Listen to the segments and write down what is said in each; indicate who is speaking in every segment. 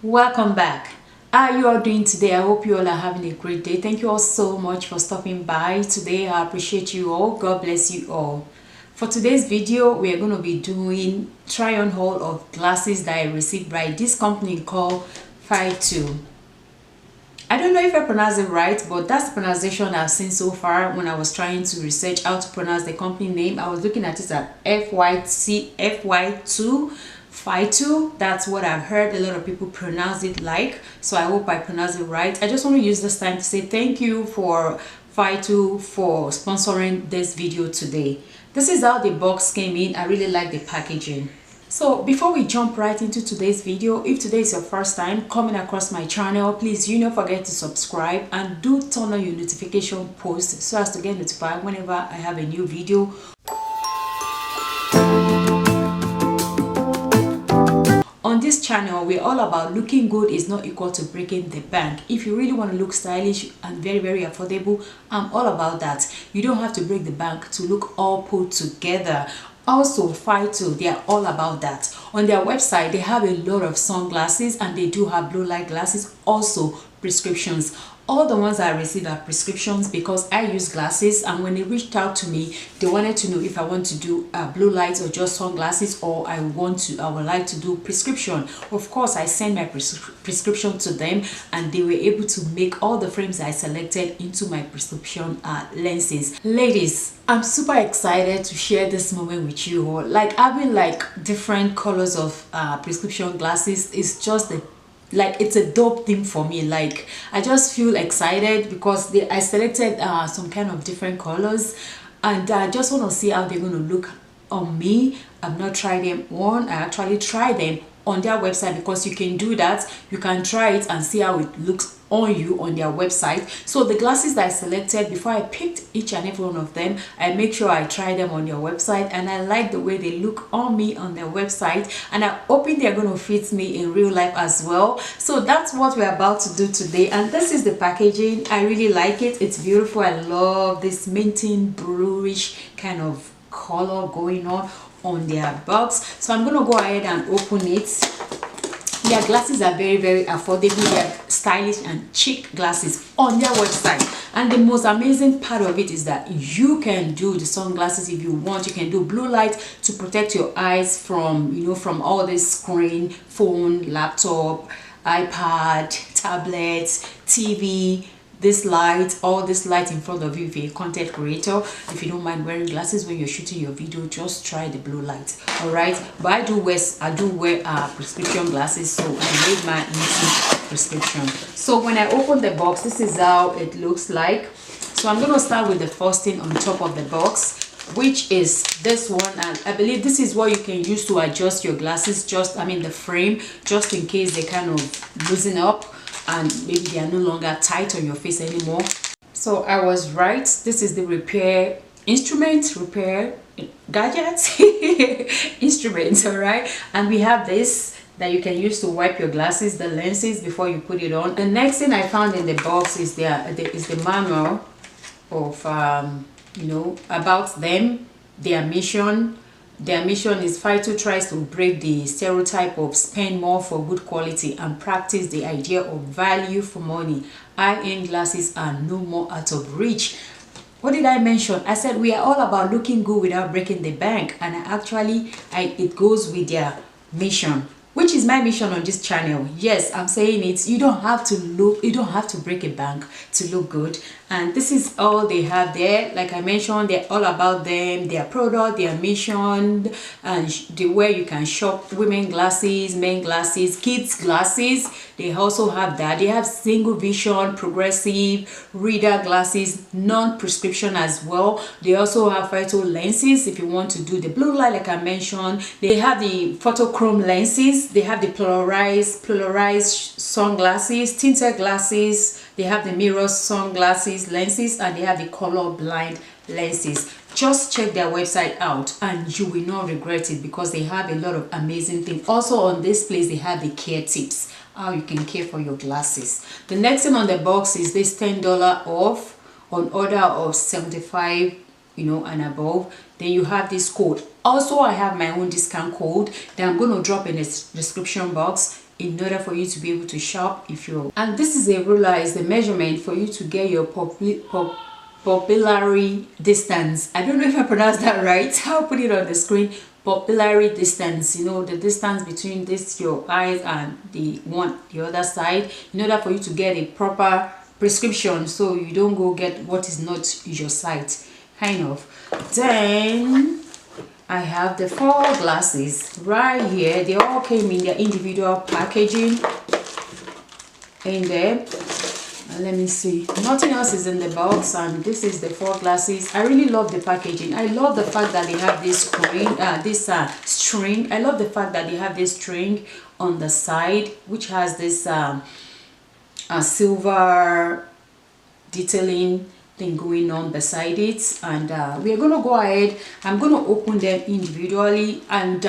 Speaker 1: Welcome back. How are you all doing today? I hope you all are having a great day. Thank you all so much for stopping by today. I appreciate you all. God bless you all. For today's video, we are going to be doing try on haul of glasses that I received by this company called FYTOO. I don't know if I pronounced it right, but that's the pronunciation I've seen so far. When I was trying to research how to pronounce the company name, I was looking at it at FYTOO. FYTOO, that's what I've heard a lot of people pronounce it like, so I hope I pronounce it right. I just want to use this time to say thank you for FYTOO for sponsoring this video today. This is how the box came in. I really like the packaging. So before we jump right into today's video, if today is your first time coming across my channel, please do not forget to subscribe and do turn on your notification post so as to get notified whenever I have a new video. On this channel, we're all about looking good is not equal to breaking the bank. If you really want to look stylish and very affordable, I'm all about that. You don't have to break the bank to look all put together. Also, FYTOO, they are all about that. On their website, they have a lot of sunglasses and they do have blue light glasses, also prescriptions. All the ones I received are prescriptions because I use glasses, and when they reached out to me, they wanted to know if I want to do blue lights or just sunglasses, or I would like to do prescription. Of course, I sent my prescription to them and they were able to make all the frames I selected into my prescription lenses. Ladies, I'm super excited to share this moment with you all. Like, having like different colors of prescription glasses is just it's a dope thing for me. Like, I just feel excited because I selected some kind of different colors, and I just want to see how they're going to look on me. I've not tried them on. I actually tried them on their website, because you can do that. You can try it and see how it looks on you on their website. So the glasses that I selected, before I picked each and every one of them, I make sure I try them on their website, and I like the way they look on me on their website, and I'm hoping they're going to fit me in real life as well. So that's what we're about to do today, and this is the packaging. I really like it. It's beautiful. I love this minty bluish kind of color going on their box. So I'm going to go ahead and open it. Their glasses are very affordable. They're stylish and chic glasses on their website, and the most amazing part of it is that you can do the sunglasses if you want. You can do blue light to protect your eyes from from all this screen, phone, laptop, iPad, tablets, TV. This light, all this light in front of you. If you're a content creator, if you don't mind wearing glasses when you're shooting your video, just try the blue light. All right, but I do wear prescription glasses, so I made my prescription. So when I open the box, this is how it looks like. So I'm going to start with the first thing on top of the box, which is this one, and I believe this is what you can use to adjust your glasses, the frame, just in case they kind of loosen up and maybe they are no longer tight on your face anymore. So I was right. This is the repair gadgets instruments. All right, and we have this that you can use to wipe your glasses, the lenses, before you put it on. The next thing I found in the box is the manual of about them, their mission. Their mission is FYTOO tries to break the stereotype of spend more for good quality and practice the idea of value for money. High-end glasses are no more out of reach. What did I mention? I said we are all about looking good without breaking the bank, and it goes with their mission, which is my mission on this channel. Yes, I'm saying it. You don't have to break a bank to look good. And this is all they have there. Like I mentioned, they're all about them, their product, their mission, and the way you can shop women glasses, men glasses, kids glasses. They also have that. They have single vision, progressive, reader glasses, non-prescription as well. They also have FYTOO lenses if you want to do the blue light, like I mentioned. They have the photochrome lenses. They have the polarized sunglasses, tinted glasses. They have the mirror sunglasses lenses, and they have the color blind lenses. Just check their website out and you will not regret it, because they have a lot of amazing things. Also on this place, they have the care tips, how you can care for your glasses. The next thing on the box is this $10 off on order of 75 and above. Then you have this code. Also, I have my own discount code that I'm going to drop in the description box. in order for you to be able to shop. And this is a ruler, is the measurement for you to get your pupillary distance. I don't know if I pronounced that right. I'll put it on the screen. Pupillary distance, you know, the distance between this your eyes and the other side, in order for you to get a proper prescription, so you don't go get what is not your sight, kind of. Then I have the 4 glasses right here. They all came in their individual packaging in there. Let me see, nothing else is in the box, and this is the 4 glasses. I really love the packaging. I love the fact that they have this string. I love the fact that they have this string on the side, which has this silver detailing thing going on beside it. And we are going to go ahead, I'm going to open them individually and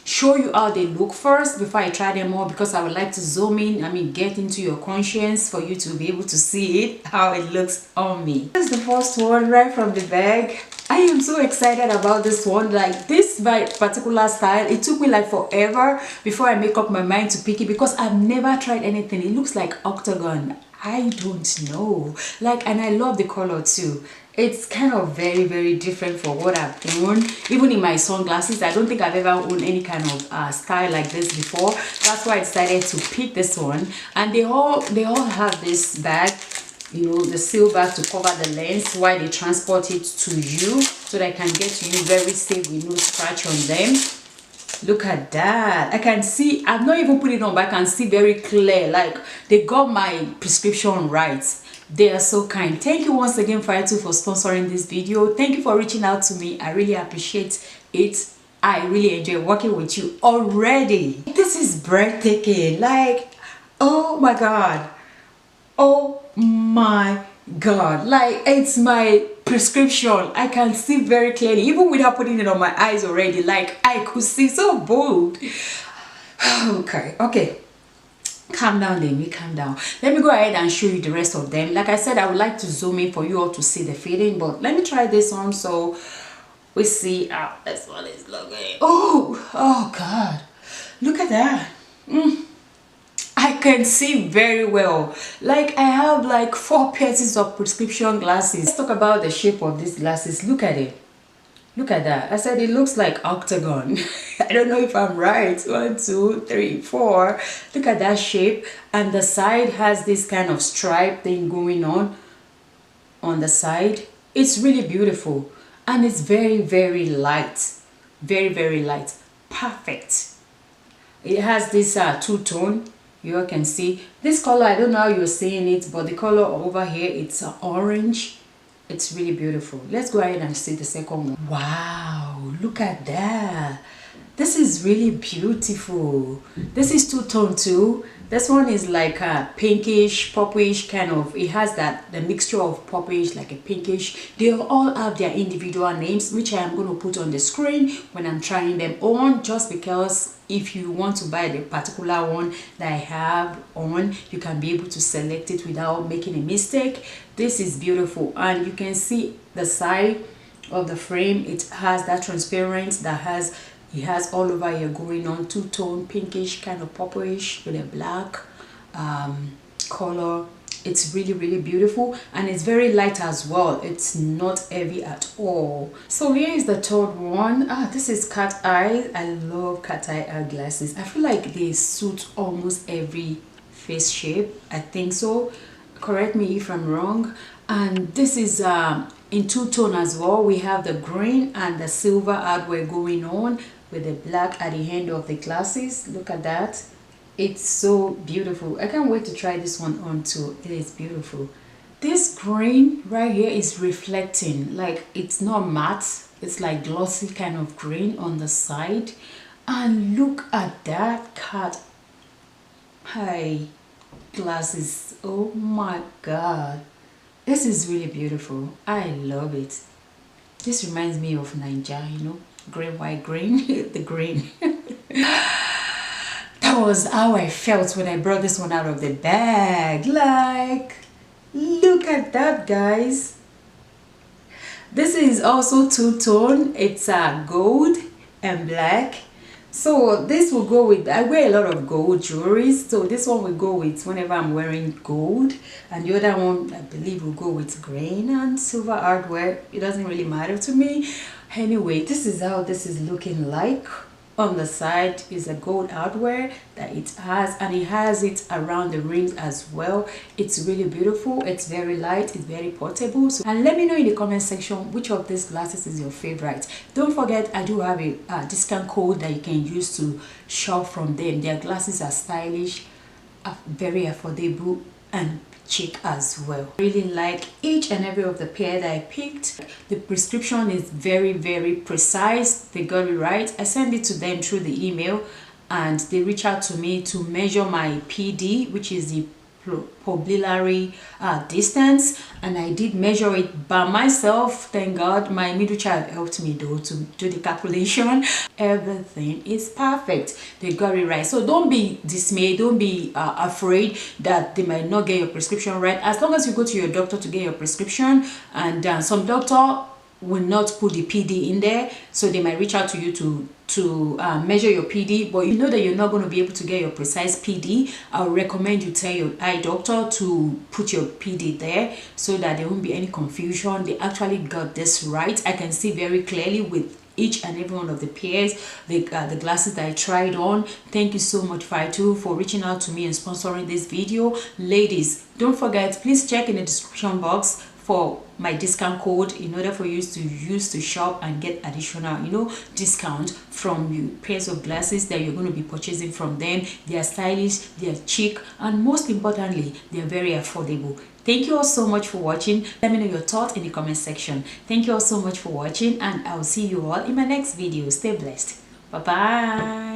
Speaker 1: show you how they look first before I try them all, because I would like to zoom in, get into your conscience for you to be able to see it, how it looks on me. This is the first one right from the bag. I am so excited about this one. Like, this particular style, it took me like forever before I make up my mind to pick it, because I've never tried anything. It looks like octagon. I don't know, like, and I love the color too. It's kind of very, very different from what I've owned. Even in my sunglasses, I don't think I've ever owned any kind of style like this before. That's why I decided to pick this one. And they all have this bag, you know, the seal bag to cover the lens while they transport it to you, so that I can get to you very safe with no scratch on them. Look at that. I can see, I've not even put it on, but I can see very clear. Like, they got my prescription right. They are so kind. Thank you once again, FYTOO, for sponsoring this video. Thank you for reaching out to me. I really appreciate it. I really enjoy working with you already. This is breathtaking. Like, oh my god. Oh my god. Like, it's my prescription. I can see very clearly, even without putting it on my eyes already. Like, I could see so bold. Okay, calm down, Demi, calm down. Let me go ahead and show you the rest of them. Like I said, I would like to zoom in for you all to see the fitting, but let me try this one so we see how this one is looking. Oh god, look at that. I can see very well. Like, I have like 4 pieces of prescription glasses. Let's talk about the shape of these glasses. Look at it. Look at that. I said it looks like octagon. I don't know if I'm right. 1, 2, 3, 4. Look at that shape. And the side has this kind of stripe thing going on the side. It's really beautiful. And it's very, very light. Very, very light. Perfect. It has this two-tone. You all can see this color. I don't know how you're seeing it, but the color over here, it's orange. It's really beautiful. Let's go ahead and see the second one. Wow, look at that. This is really beautiful. This is two-tone too. This one is like a pinkish, purplish kind of. It has the mixture of purplish, like a pinkish. They all have their individual names, which I am going to put on the screen when I'm trying them on, just because if you want to buy the particular one that I have on, you can be able to select it without making a mistake. This is beautiful, and you can see the side of the frame. It has that transparent it has all over here going on, two-tone pinkish kind of purplish with a black color. It's really, really beautiful, and it's very light as well. It's not heavy at all. So here is the third one. This is cat eye. I love cat eye eyeglasses. I feel like they suit almost every face shape. I think so. Correct me if I'm wrong. And this is in two-tone as well. We have the green and the silver hardware going on with the black at the end of the glasses. Look at that. It's so beautiful. I can't wait to try this one on too. It is beautiful. This green right here is reflecting, like it's not matte, it's like glossy kind of green on the side. And look at that cat eye glasses. Oh my god, this is really beautiful. I love it. This reminds me of Niger, you know, green, white, green. The green. That was how I felt when I brought this one out of the bag. Like, look at that, guys. This is also two-tone. It's gold and black. So this will go with, I wear a lot of gold jewelry, so this one will go with whenever I'm wearing gold, and the other one I believe will go with green and silver hardware. It doesn't really matter to me. Anyway, this is how this is looking like. On the side is a gold hardware that it has, and it has it around the rings as well. It's really beautiful, it's very light, it's very portable. So, and let me know in the comment section which of these glasses is your favorite. Don't forget, I do have a discount code that you can use to shop from them. Their glasses are stylish, very affordable, and cheap as well. I really like each and every of the pair that I picked. The prescription is very precise. They got it right. I sent it to them through the email, and they reach out to me to measure my PD, which is the pupillary distance, and I did measure it by myself. Thank God my middle child helped me though to do the calculation. Everything is perfect. They got it right. So don't be dismayed, don't be afraid that they might not get your prescription right. As long as you go to your doctor to get your prescription, and some doctor will not put the PD in there, so they might reach out to you to measure your PD, but you know that you're not going to be able to get your precise PD. I would recommend you tell your eye doctor to put your PD there so that there won't be any confusion. They actually got this right. I can see very clearly with each and every one of the pairs, the glasses that I tried on. Thank you so much, FYTOO, for reaching out to me and sponsoring this video. Ladies, don't forget, please check in the description box for my discount code in order for you to use to shop and get additional discount from you pairs of glasses that you're going to be purchasing from them. They are stylish, they are chic, and most importantly, they are very affordable. Thank you all so much for watching. Let me know your thoughts in the comment section. Thank you all so much for watching, and I'll see you all in my next video. Stay blessed. Bye bye.